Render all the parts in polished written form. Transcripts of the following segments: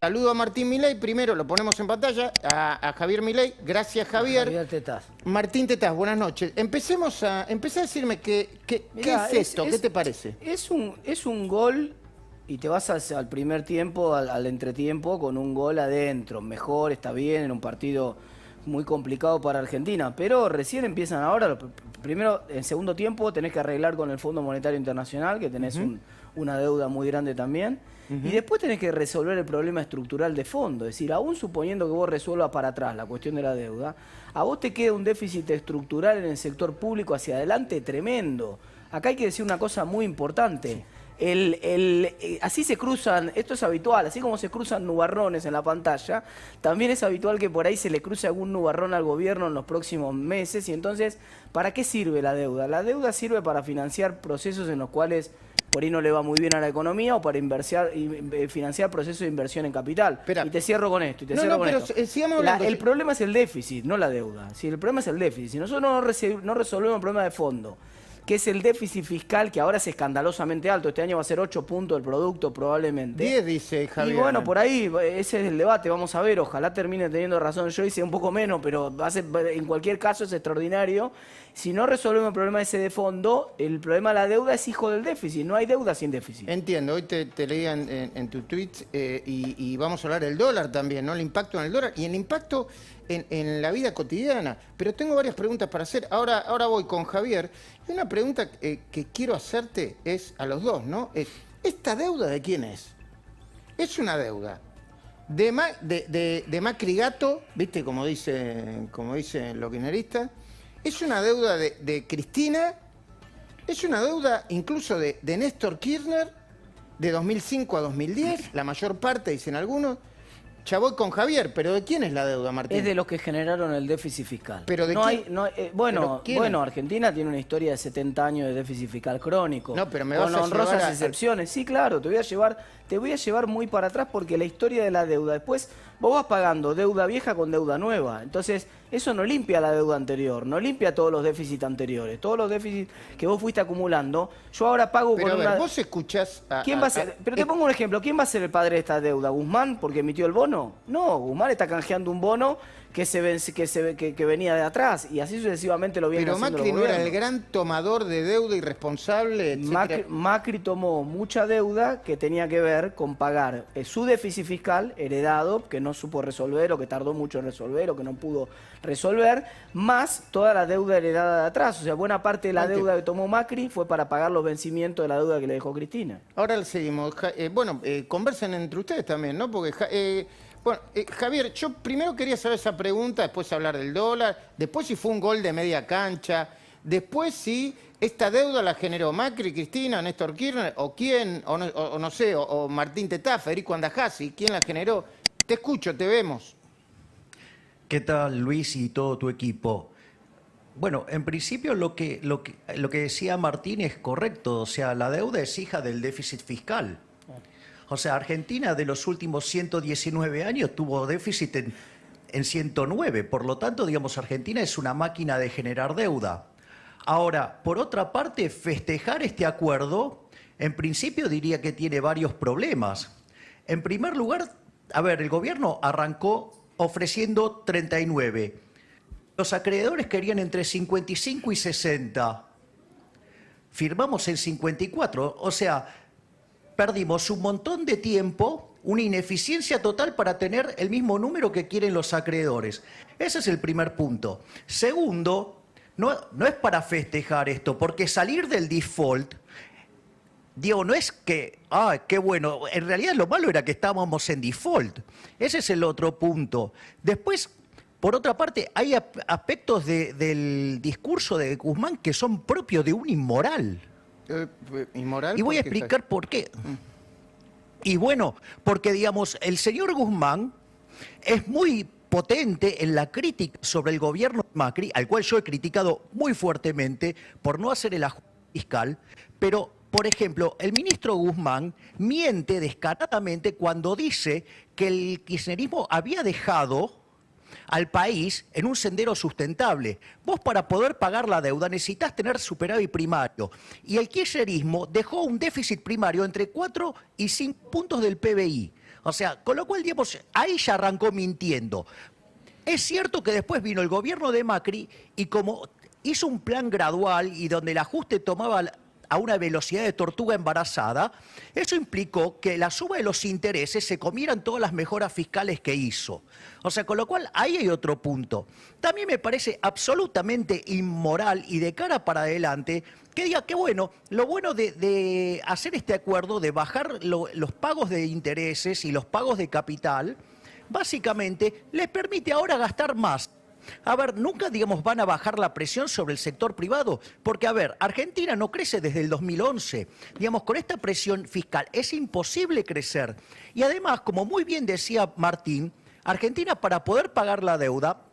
Saludo a Martín Milei, primero lo ponemos en pantalla, a Javier Milei. Gracias, Javier. Javier Tetaz. Martín Tetaz, buenas noches. Empecé a decirme ¿qué es esto? ¿Qué te parece? Es un gol y te vas al primer tiempo, al entretiempo, con un gol adentro. Mejor, está bien, en un partido muy complicado para Argentina, pero recién empiezan ahora. Primero, en segundo tiempo, tenés que arreglar con el Fondo Monetario Internacional, que tenés una deuda muy grande también. Y después tenés que resolver el problema estructural de fondo. Es decir, aún suponiendo que vos resuelvas para atrás la cuestión de la deuda, a vos te queda un déficit estructural en el sector público hacia adelante tremendo. Acá hay que decir una cosa muy importante. Así se cruzan, esto es habitual, así como se cruzan nubarrones en la pantalla, también es habitual que por ahí se le cruce algún nubarrón al gobierno en los próximos meses. Y entonces, ¿para qué sirve la deuda? La deuda sirve para financiar procesos en los cuales por ahí no le va muy bien a la economía, o para financiar procesos de inversión en capital. Espera. Y te cierro con esto. Sigamos hablando. El problema es el déficit, no la deuda. Si el problema es el déficit. Si nosotros no resolvemos el problema de fondo, que es el déficit fiscal, que ahora es escandalosamente alto. Este año va a ser 8 puntos del producto probablemente. 10, dice Javier. Y bueno, por ahí, ese es el debate, vamos a ver, ojalá termine teniendo razón. Yo hice un poco menos, pero en cualquier caso es extraordinario. Si no resolvemos el problema ese de fondo, el problema de la deuda es hijo del déficit. No hay deuda sin déficit. Entiendo, hoy te leía en tu tweet y vamos a hablar del dólar también, ¿no? El impacto en el dólar y el impacto en la vida cotidiana. Pero tengo varias preguntas para hacer. Ahora voy con Javier. Y una pregunta que quiero hacerte es a los dos, ¿no? ¿Esta deuda de quién es? Es una deuda de Macri Gato, ¿viste? Como dicen los kirchneristas. Es una deuda de Cristina. Es una deuda incluso de Néstor Kirchner, de 2005 a 2010, la mayor parte, dicen algunos. Ya voy con Javier, pero ¿de quién es la deuda, Martín? Es de los que generaron el déficit fiscal. ¿Pero de quién? Bueno, Argentina tiene una historia de 70 años de déficit fiscal crónico. No, pero me vas con a honrosas llevar excepciones. Sí, claro, te voy a llevar muy para atrás, porque la historia de la deuda, después vos vas pagando deuda vieja con deuda nueva. Entonces, eso no limpia la deuda anterior, no limpia todos los déficits anteriores. Todos los déficits que vos fuiste acumulando, yo ahora pago pero con a ver, vos escuchás ¿Quién va a ser? Pero te pongo un ejemplo. ¿Quién va a ser el padre de esta deuda? ¿Guzmán porque emitió el bono? No, Guzmán está canjeando un bono que venía de atrás, y así sucesivamente lo viene haciendo. Pero Macri no era el gran tomador de deuda irresponsable, etcétera. Macri tomó mucha deuda que tenía que ver con pagar su déficit fiscal heredado, que no supo resolver, o que tardó mucho en resolver, o que no pudo resolver, más toda la deuda heredada de atrás. O sea, buena parte de la deuda que tomó Macri fue para pagar los vencimientos de la deuda que le dejó Cristina. Ahora seguimos. Conversen entre ustedes también, ¿no? Porque Javier, yo primero quería saber esa pregunta, después hablar del dólar, después si fue un gol de media cancha, después si esta deuda la generó Macri, Cristina, Néstor Kirchner, o quién, o Martín Tetaz, Federico Andajasi, ¿quién la generó? Te escucho, te vemos. ¿Qué tal, Luis y todo tu equipo? Bueno, en principio lo que decía Martín es correcto, o sea, la deuda es hija del déficit fiscal. O sea, Argentina de los últimos 119 años tuvo déficit en 109. Por lo tanto, digamos, Argentina es una máquina de generar deuda. Ahora, por otra parte, festejar este acuerdo, en principio diría que tiene varios problemas. En primer lugar, a ver, el gobierno arrancó ofreciendo 39. Los acreedores querían entre 55 y 60. Firmamos en 54, o sea, perdimos un montón de tiempo, una ineficiencia total para tener el mismo número que quieren los acreedores. Ese es el primer punto. Segundo, no es para festejar esto, porque salir del default, digo, no es que, qué bueno, en realidad lo malo era que estábamos en default. Ese es el otro punto. Después, por otra parte, hay aspectos del discurso de Guzmán que son propios de un inmoral. ¿Inmoral? Y voy a explicar por qué. Y bueno, porque digamos, el señor Guzmán es muy potente en la crítica sobre el gobierno de Macri, al cual yo he criticado muy fuertemente por no hacer el ajuste fiscal, pero, por ejemplo, el ministro Guzmán miente descaradamente cuando dice que el kirchnerismo había dejado al país en un sendero sustentable. Vos, para poder pagar la deuda, necesitas tener superávit primario. Y el kirchnerismo dejó un déficit primario entre 4 y 5 puntos del PBI. O sea, con lo cual, digamos, ahí ya arrancó mintiendo. Es cierto que después vino el gobierno de Macri y como hizo un plan gradual y donde el ajuste tomaba a una velocidad de tortuga embarazada, eso implicó que la suba de los intereses se comieran todas las mejoras fiscales que hizo. O sea, con lo cual ahí hay otro punto. También me parece absolutamente inmoral y de cara para adelante que diga que bueno, lo bueno de hacer este acuerdo, de bajar los pagos de intereses y los pagos de capital, básicamente les permite ahora gastar más. A ver, nunca, digamos, van a bajar la presión sobre el sector privado, porque, a ver, Argentina no crece desde el 2011. Digamos, con esta presión fiscal es imposible crecer. Y además, como muy bien decía Martín, Argentina para poder pagar la deuda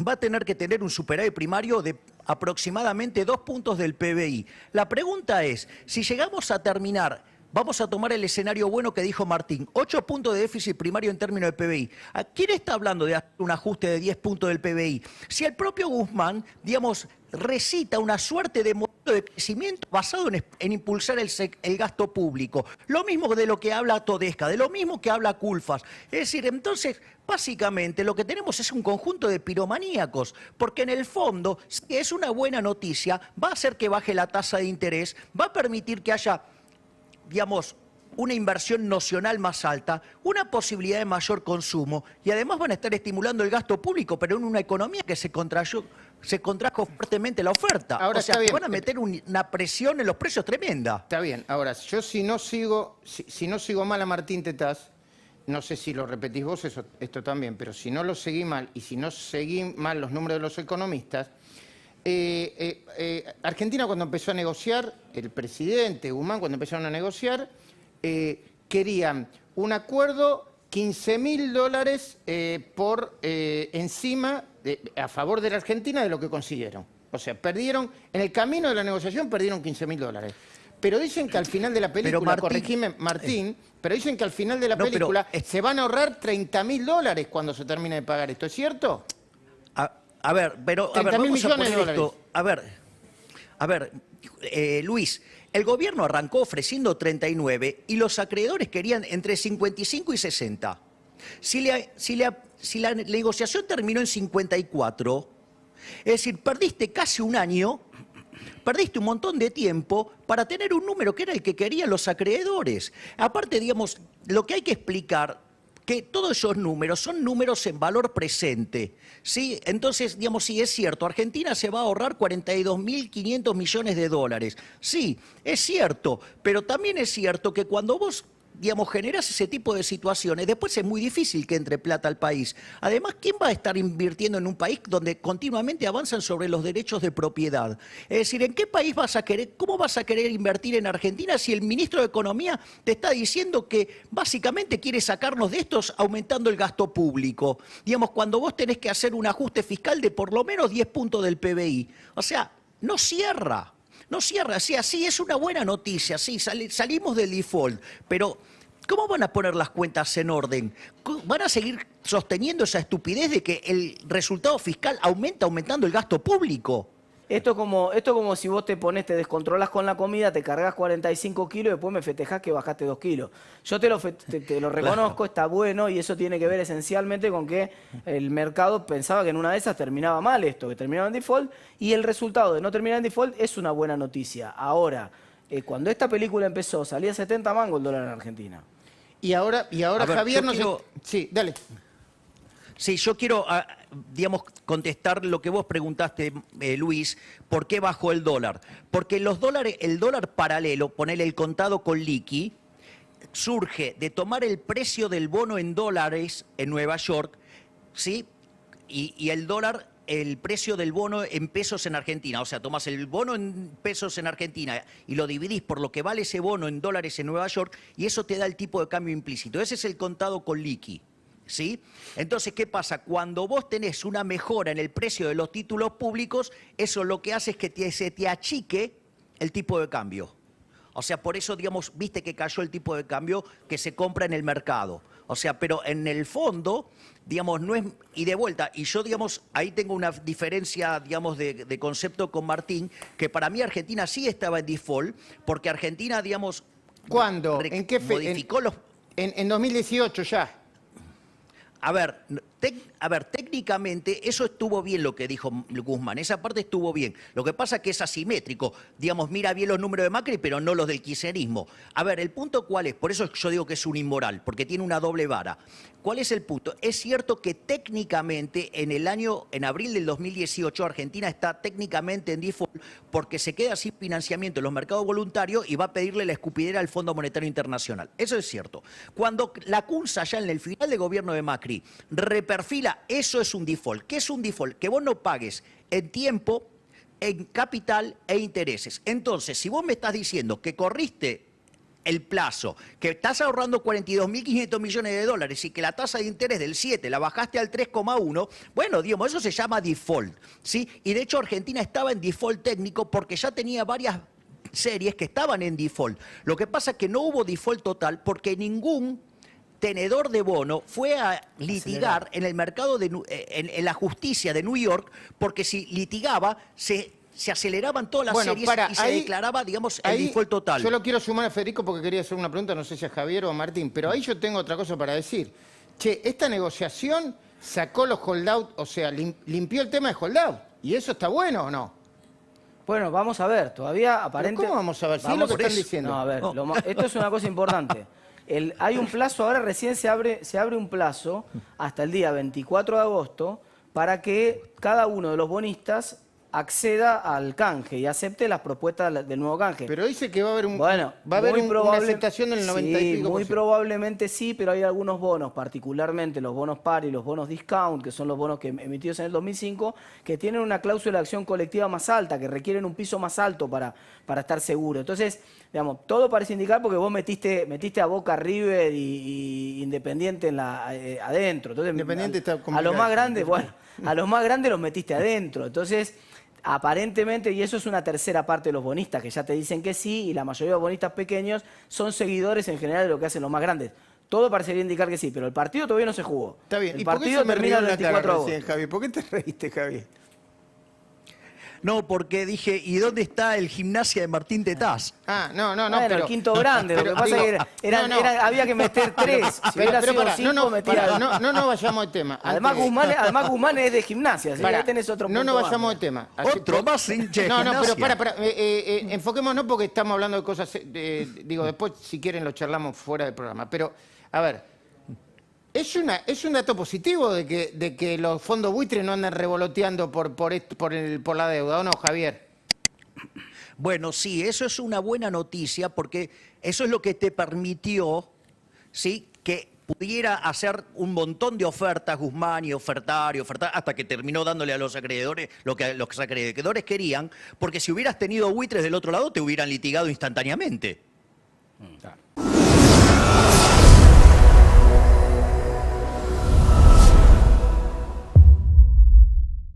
va a tener que tener un superávit primario de aproximadamente 2 puntos del PBI. La pregunta es, si llegamos a terminar... Vamos a tomar el escenario bueno que dijo Martín, 8 puntos de déficit primario en términos de PBI. ¿A quién está hablando de hacer un ajuste de 10 puntos del PBI? Si el propio Guzmán, digamos, recita una suerte de modelo de crecimiento basado en impulsar el gasto público. Lo mismo de lo que habla Todesca, de lo mismo que habla Culfas. Es decir, entonces, básicamente lo que tenemos es un conjunto de piromaníacos, porque en el fondo, si es una buena noticia, va a hacer que baje la tasa de interés, va a permitir que haya, digamos, una inversión nocional más alta, una posibilidad de mayor consumo y además van a estar estimulando el gasto público, pero en una economía que se contrajo fuertemente la oferta. Ahora, o sea, está bien. van a meter una presión en los precios tremenda. Está bien. Ahora, yo si no sigo mal a Martín Tetaz, no sé si lo repetís vos esto también, pero si no lo seguí mal y si no seguí mal los números de los economistas, Argentina cuando empezó a negociar, el presidente Guzmán cuando empezaron a negociar, querían un acuerdo $15.000 por encima, a favor de la Argentina de lo que consiguieron. O sea, perdieron, en el camino de la negociación perdieron $15.000. Pero dicen que al final de la película, corregime Martín, pero dicen que al final de la película se van a ahorrar $30.000 cuando se termine de pagar esto, ¿es cierto? A ver, vamos a poner esto. A ver, Luis, el gobierno arrancó ofreciendo 39 y los acreedores querían entre 55 y 60. Si la negociación terminó en 54, es decir, perdiste casi un año, perdiste un montón de tiempo para tener un número que era el que querían los acreedores. Aparte, digamos, lo que hay que explicar que todos esos números son números en valor presente, ¿sí? Entonces, digamos, sí, es cierto, Argentina se va a ahorrar 42.500 millones de dólares. Sí, es cierto, pero también es cierto que cuando vos, digamos, generas ese tipo de situaciones, después es muy difícil que entre plata al país. Además, ¿quién va a estar invirtiendo en un país donde continuamente avanzan sobre los derechos de propiedad? Es decir, ¿en qué país vas a querer, cómo vas a querer invertir en Argentina si el ministro de Economía te está diciendo que básicamente quiere sacarnos de estos aumentando el gasto público? Digamos, cuando vos tenés que hacer un ajuste fiscal de por lo menos 10 puntos del PBI. O sea, no cierra. No cierra, sí, así es una buena noticia, sí, salimos del default, pero ¿cómo van a poner las cuentas en orden? ¿Van a seguir sosteniendo esa estupidez de que el resultado fiscal aumentando el gasto público? Esto como si vos te descontrolás con la comida, te cargas 45 kilos y después me festejás que bajaste 2 kilos. Yo te lo reconozco, está bueno y eso tiene que ver esencialmente con que el mercado pensaba que en una de esas terminaba mal esto, que terminaba en default y el resultado de no terminar en default es una buena noticia. Ahora, cuando esta película empezó, salía 70 mangos el dólar en Argentina. Y ahora ver, Javier nos... quiero... Sí, dale. Sí, yo quiero, digamos, contestar lo que vos preguntaste, Luis, ¿por qué bajó el dólar? Porque el dólar paralelo, ponele el contado con liqui, surge de tomar el precio del bono en dólares en Nueva York, ¿sí? Y el dólar, el precio del bono en pesos en Argentina. O sea, tomás el bono en pesos en Argentina y lo dividís por lo que vale ese bono en dólares en Nueva York y eso te da el tipo de cambio implícito. Ese es el contado con liqui. ¿Sí? Entonces, ¿qué pasa? Cuando vos tenés una mejora en el precio de los títulos públicos, eso lo que hace es que se te achique el tipo de cambio. O sea, por eso, digamos, viste que cayó el tipo de cambio que se compra en el mercado. O sea, pero en el fondo, digamos, no es... Y de vuelta, y yo, digamos, ahí tengo una diferencia, digamos, de concepto con Martín, que para mí Argentina sí estaba en default, porque Argentina, digamos... ¿Cuándo? ¿En qué modificó los... En 2018 ya. A ver, técnicamente eso estuvo bien lo que dijo Guzmán, esa parte estuvo bien. Lo que pasa es que es asimétrico, digamos, mira bien los números de Macri, pero no los del kirchnerismo. A ver, el punto cuál es, por eso yo digo que es un inmoral, porque tiene una doble vara. ¿Cuál es el punto? Es cierto que técnicamente en abril del 2018, Argentina está técnicamente en default porque se queda sin financiamiento en los mercados voluntarios y va a pedirle la escupidera al Fondo Monetario Internacional. Eso es cierto. Cuando la CUNSA ya en el final de gobierno de Macri reperfila, eso es un default. ¿Qué es un default? Que vos no pagues en tiempo, en capital e intereses. Entonces, si vos me estás diciendo que corriste el plazo, que estás ahorrando 42.500 millones de dólares y que la tasa de interés del 7 la bajaste al 3,1, bueno, digamos, eso se llama default, ¿sí? Y de hecho Argentina estaba en default técnico porque ya tenía varias series que estaban en default. Lo que pasa es que no hubo default total porque ningún tenedor de bono fue a litigar en el mercado, en la justicia de New York, porque si litigaba, se aceleraban todas las series y se declaraba, digamos, el default total. Yo lo quiero sumar a Federico porque quería hacer una pregunta, no sé si a Javier o a Martín, pero ahí yo tengo otra cosa para decir. Che, esta negociación sacó los holdout, o sea, limpió el tema de holdout. ¿Y eso está bueno o no? Bueno, vamos a ver, todavía aparente... ¿Cómo vamos a ver? Si es lo que están diciendo. No, a ver, esto es una cosa importante. Hay un plazo, ahora recién se abre un plazo hasta el día 24 de agosto para que cada uno de los bonistas acceda al canje y acepte las propuestas del nuevo canje. Pero dice que va a haber, una aceptación del 90 y pico. Muy probablemente sí, pero hay algunos bonos, particularmente los bonos par y los bonos discount, que son los bonos que emitidos en el 2005, que tienen una cláusula de acción colectiva más alta, que requieren un piso más alto para estar seguro. Entonces, digamos, todo parece indicar porque vos metiste a Boca, River y Independiente adentro. Entonces, Independiente está a los más grandes, bueno, a los más grandes los metiste adentro. Entonces, aparentemente, y eso es una tercera parte de los bonistas, que ya te dicen que sí, y la mayoría de los bonistas pequeños son seguidores en general de lo que hacen los más grandes. Todo parecería indicar que sí, pero el partido todavía no se jugó. Está bien. El partido termina el 24 de agosto. Javier? ¿Por qué te reíste, Javier? No, porque dije, ¿y dónde está el Gimnasia de Martín Tetaz? No, bueno, pero... el quinto grande, lo que pasa es que había que meter 3. Si hubiera sido 5, metía... No vayamos al tema. Además Guzmán es de Gimnasia, así que ahí tenés otro punto. No vayamos al tema. Otro más hincha de No, Gimnasia. pero enfoquémonos porque estamos hablando de cosas... después si quieren lo charlamos fuera del programa. Pero, a ver... Es un dato positivo de que los fondos buitres no andan revoloteando por la deuda, ¿o no, Javier? Bueno, sí, eso es una buena noticia porque eso es lo que te permitió, ¿sí?, que pudiera hacer un montón de ofertas Guzmán y ofertar, hasta que terminó dándole a los acreedores lo que los acreedores querían, porque si hubieras tenido buitres del otro lado te hubieran litigado instantáneamente. Claro.